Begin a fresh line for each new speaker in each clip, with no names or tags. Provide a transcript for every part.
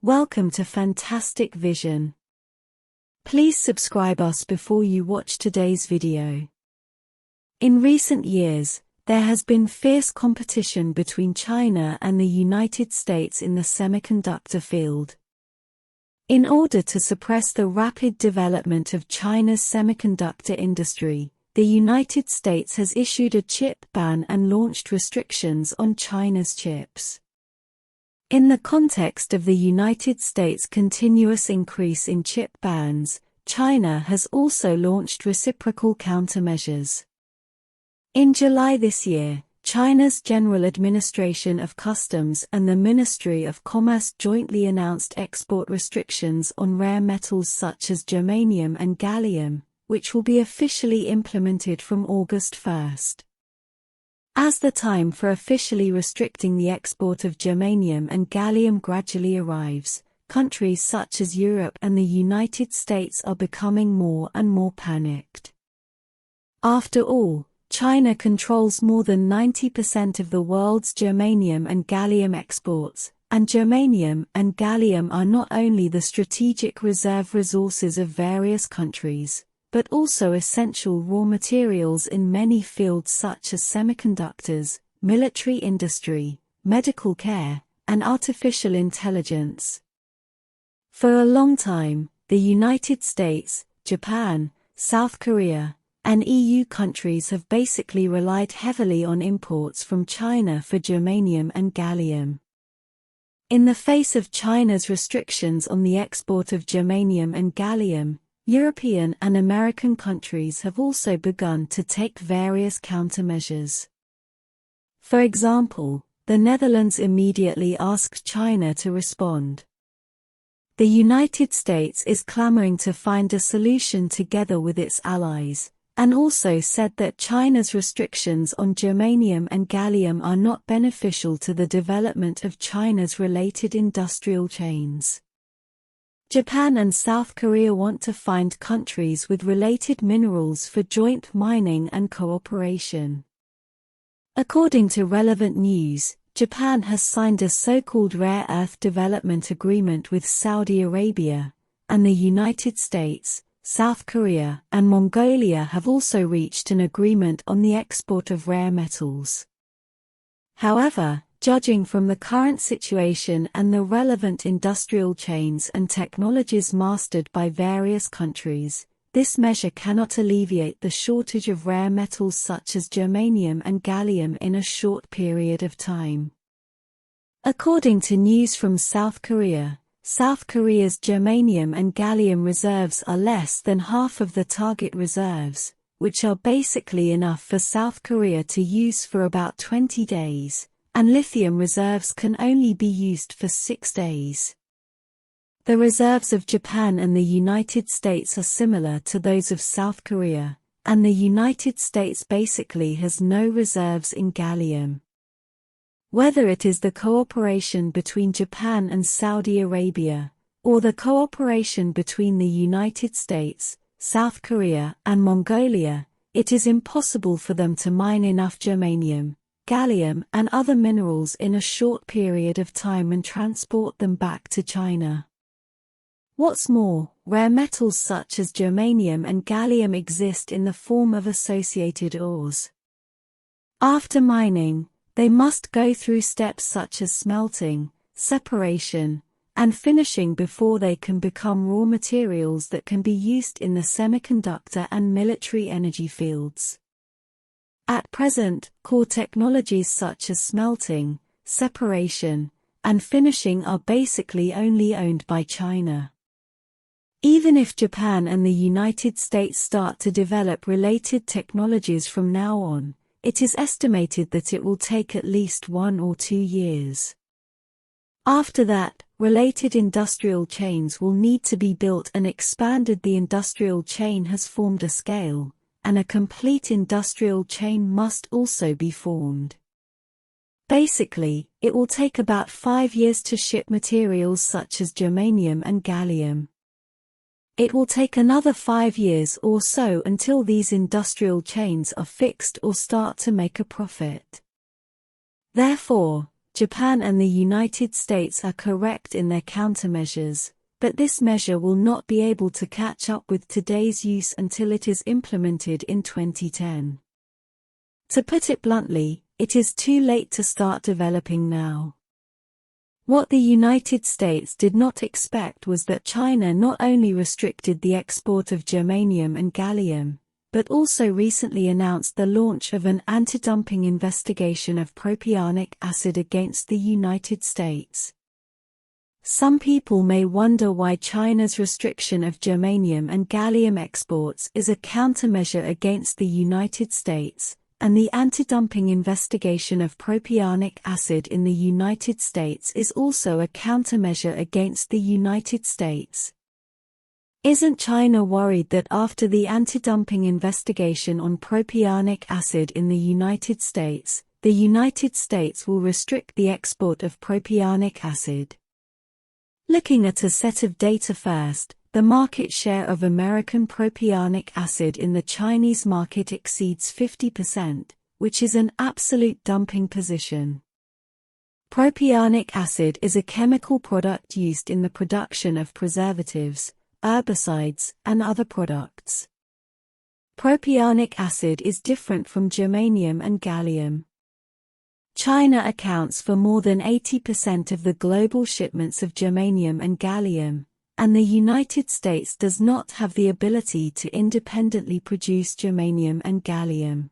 Welcome to Fantastic Vision. Please subscribe us before you watch today's video. In recent years, there has been fierce competition between China and the United States in the semiconductor field. In order to suppress the rapid development of China's semiconductor industry, the United States has issued a chip ban and launched restrictions on China's chips. In the context of the United States' continuous increase in chip bans, China has also launched reciprocal countermeasures. In July this year, China's General Administration of Customs and the Ministry of Commerce jointly announced export restrictions on rare metals such as germanium and gallium, which will be officially implemented from August 1. As the time for officially restricting the export of germanium and gallium gradually arrives, countries such as Europe and the United States are becoming more and more panicked. After all, China controls more than 90% of the world's germanium and gallium exports, and germanium and gallium are not only the strategic reserve resources of various countries, but also essential raw materials in many fields such as semiconductors, military industry, medical care, and artificial intelligence. For a long time, the United States, Japan, South Korea, and EU countries have basically relied heavily on imports from China for germanium and gallium. In the face of China's restrictions on the export of germanium and gallium, European and American countries have also begun to take various countermeasures. For example, the Netherlands immediately asked China to respond. The United States is clamoring to find a solution together with its allies, and also said that China's restrictions on germanium and gallium are not beneficial to the development of China's related industrial chains. Japan and South Korea want to find countries with related minerals for joint mining and cooperation. According to relevant news, Japan has signed a so-called rare earth development agreement with Saudi Arabia, and the United States, South Korea, and Mongolia have also reached an agreement on the export of rare metals. However, judging from the current situation and the relevant industrial chains and technologies mastered by various countries, this measure cannot alleviate the shortage of rare metals such as germanium and gallium in a short period of time. According to news from South Korea's germanium and gallium reserves are less than half of the target reserves, which are basically enough for South Korea to use for about 20 days. And lithium reserves can only be used for 6 days. The reserves of Japan and the United States are similar to those of South Korea, and the United States basically has no reserves in gallium. Whether it is the cooperation between Japan and Saudi Arabia, or the cooperation between the United States, South Korea, and Mongolia, it is impossible for them to mine enough germanium, gallium and other minerals in a short period of time and transport them back to China. What's more, rare metals such as germanium and gallium exist in the form of associated ores. After mining, they must go through steps such as smelting, separation, and finishing before they can become raw materials that can be used in the semiconductor and military energy fields. At present, core technologies such as smelting, separation, and finishing are basically only owned by China. Even if Japan and the United States start to develop related technologies from now on, it is estimated that it will take at least 1 or 2 years. After that, related industrial chains will need to be built and expanded. The industrial chain has formed a scale, and a complete industrial chain must also be formed. Basically, it will take about 5 years to ship materials such as germanium and gallium. It will take another 5 years or so until these industrial chains are fixed or start to make a profit. Therefore, Japan and the United States are correct in their countermeasures, but this measure will not be able to catch up with today's use until it is implemented in 2010. To put it bluntly, it is too late to start developing now. What the United States did not expect was that China not only restricted the export of germanium and gallium, but also recently announced the launch of an anti-dumping investigation of propionic acid against the United States. Some people may wonder why China's restriction of germanium and gallium exports is a countermeasure against the United States, and the anti-dumping investigation of propionic acid in the United States is also a countermeasure against the United States. Isn't China worried that after the anti-dumping investigation on propionic acid in the United States will restrict the export of propionic acid? Looking at a set of data first, the market share of American propionic acid in the Chinese market exceeds 50%, which is an absolute dumping position. Propionic acid is a chemical product used in the production of preservatives, herbicides, and other products. Propionic acid is different from germanium and gallium. China accounts for more than 80% of the global shipments of germanium and gallium, and the United States does not have the ability to independently produce germanium and gallium.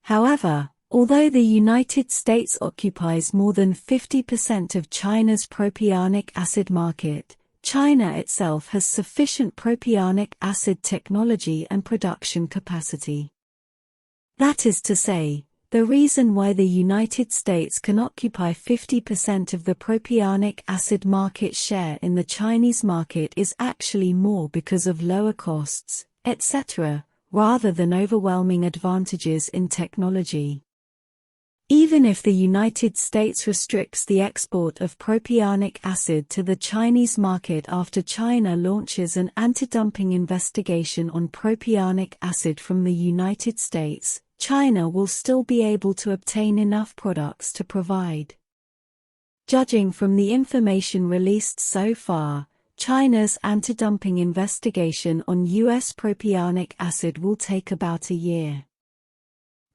However, although the United States occupies more than 50% of China's propionic acid market, China itself has sufficient propionic acid technology and production capacity. That is to say, the reason why the United States can occupy 50% of the propionic acid market share in the Chinese market is actually more because of lower costs, etc., rather than overwhelming advantages in technology. Even if the United States restricts the export of propionic acid to the Chinese market after China launches an anti-dumping investigation on propionic acid from the United States, China will still be able to obtain enough products to provide. Judging from the information released so far, China's anti-dumping investigation on U.S. propionic acid will take about a year.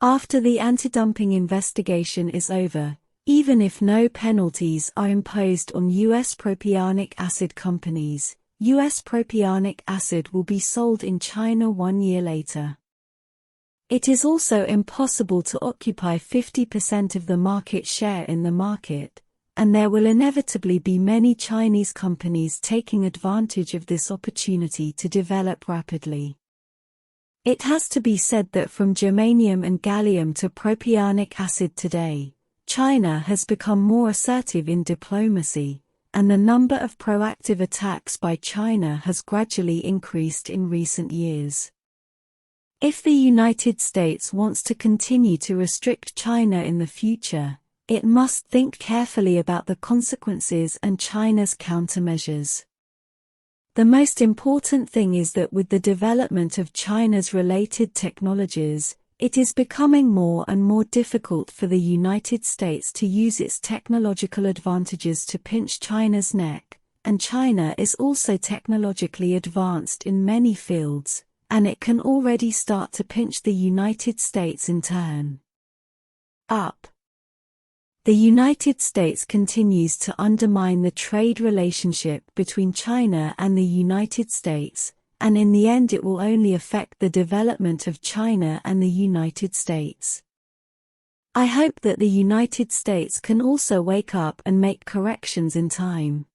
After the anti-dumping investigation is over, even if no penalties are imposed on U.S. propionic acid companies, U.S. propionic acid will be sold in China 1 year later. It is also impossible to occupy 50% of the market share in the market, and there will inevitably be many Chinese companies taking advantage of this opportunity to develop rapidly. It has to be said that from germanium and gallium to propionic acid today, China has become more assertive in diplomacy, and the number of proactive attacks by China has gradually increased in recent years. If the United States wants to continue to restrict China in the future, it must think carefully about the consequences and China's countermeasures. The most important thing is that with the development of China's related technologies, it is becoming more and more difficult for the United States to use its technological advantages to pinch China's neck, and China is also technologically advanced in many fields, and it can already start to pinch the United States in turn. The United States continues to undermine the trade relationship between China and the United States, and in the end it will only affect the development of China and the United States. I hope that the United States can also wake up and make corrections in time.